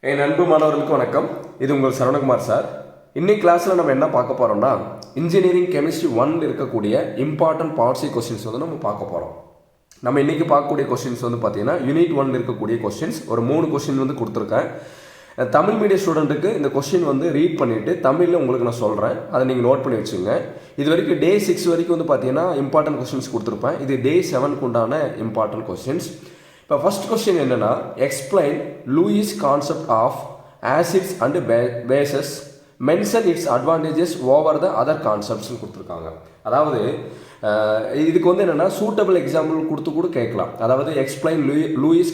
என் அன்பு மாணவர்களுக்கு வணக்கம். இது உங்கள் சரவணகுமார் சார். இன்னைக்கு கிளாஸில் நம்ம என்ன பார்க்க போகிறோம்னா, இன்ஜினியரிங் கெமிஸ்ட்ரி 1 இருக்கக்கூடிய இம்பார்ட்டன்ட் பார்ட்ஸி கொஸ்டின்ஸ் வந்து நம்ம பார்க்க போகிறோம். நம்ம இன்றைக்கி பார்க்கக்கூடிய கொஸ்டின்ஸ் வந்து பார்த்தீங்கன்னா யூனிட் 1 இருக்கக்கூடிய கொஸ்டின்ஸ் ஒரு 3 கொஸ்டின் வந்து கொடுத்துருக்கேன். தமிழ் மீடியம் ஸ்டூடெண்ட்டுக்கு இந்த கொஸ்டின் வந்து ரீட் பண்ணிவிட்டு தமிழில் உங்களுக்கு நான் சொல்கிறேன், அதை நீங்கள் நோட் பண்ணி வச்சுங்க. இது வரைக்கும் டே 6 வரைக்கும் வந்து பார்த்தீங்கன்னா இம்பார்ட்டன்ட் கொஸ்டின்ஸ் கொடுத்துருப்பேன். இது டே 7க்கு உண்டான இம்பார்ட்டன்ட் கொஸ்டின்ஸ். இப்போ ஃபர்ஸ்ட் கொஸ்டின் என்னன்னா, explain Lewis concept of acids and bases, mention its advantages over the other கான்செப்ட்ஸ்னு கொடுத்துருக்காங்க. அதாவது இதுக்கு வந்து என்னென்னா சூட்டபிள் எக்ஸாம்பிள் கொடுத்து கூட கேட்கலாம். அதாவது explain Lewis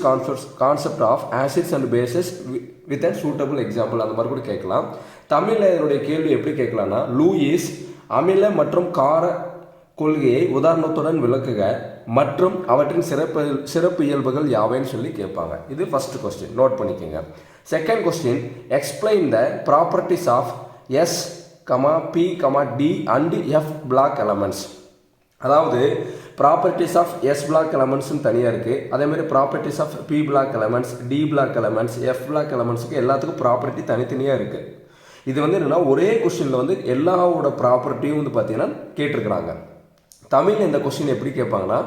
concept of acids and bases with a suitable example, அந்த மாதிரி கூட கேட்கலாம். தமிழில் இதனுடைய கேள்வி எப்படி கேட்கலாம்னா, லூயிஸ் அமில மற்றும் கார கொள்கையை உதாரணத்துடன் விளக்குக மற்றும் அவற்றின் சிறப்பு இயல்புகள் யாவைன்னு சொல்லி கேட்பாங்க. இது ஃபர்ஸ்ட் கொஸ்டின், நோட் பண்ணிக்கோங்க. Second question, explain the properties of S P D and F block elements. அதாவது ப்ராப்பர்ட்டிஸ் ஆஃப் எஸ் பிளாக் எலமெண்ட்ஸ்னு தனியாக இருக்குது. அதேமாதிரி properties of P block elements, D block elements, F block எலமெண்ட்ஸுக்கு எல்லாத்துக்கும் ப்ராப்பர்ட்டி தனித்தனியாக இருக்குது. இது வந்து என்னென்னா ஒரே கொஸ்டினில் வந்து எல்லாவோட ப்ராப்பர்ட்டியும் வந்து பார்த்தீங்கன்னா கேட்டிருக்கிறாங்க. தமிழ் இந்த கொஸ்டின் எப்படி கேட்பாங்கன்னா,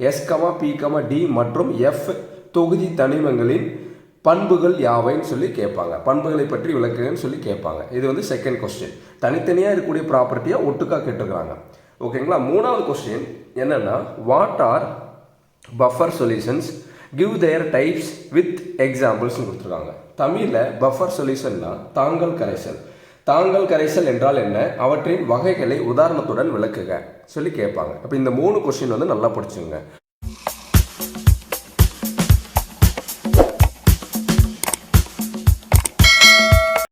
எஸ் பி டி மற்றும் எஃப் தொகுதி தனிமங்களின் பண்புகள் யாவைன்னு சொல்லி கேட்பாங்க. பண்புகளை பற்றி விளக்குன்னு சொல்லி கேட்பாங்க. இது வந்து செகண்ட் கொஸ்டின். தனித்தனியாக இருக்கக்கூடிய ப்ராப்பர்ட்டியாக ஒட்டுக்காக கேட்டுருக்காங்க. ஓகேங்களா. மூணாவது கொஸ்டின் என்னன்னா, what are buffer solutions, give their types with எக்ஸாம்பிள்ஸ்னு கொடுத்துருக்காங்க. தமிழில் பஃபர் சொல்யூஷன்னா தாங்கல் கரைசல். தாங்கல் கரைசல் என்றால் என்ன, அவற்றின் வகைகளை உதாரணத்துடன் விளக்குக சொல்லி கேட்பாங்க. அப்போ இந்த 3 கொஸ்டின் வந்து நல்லா படிச்சுங்க.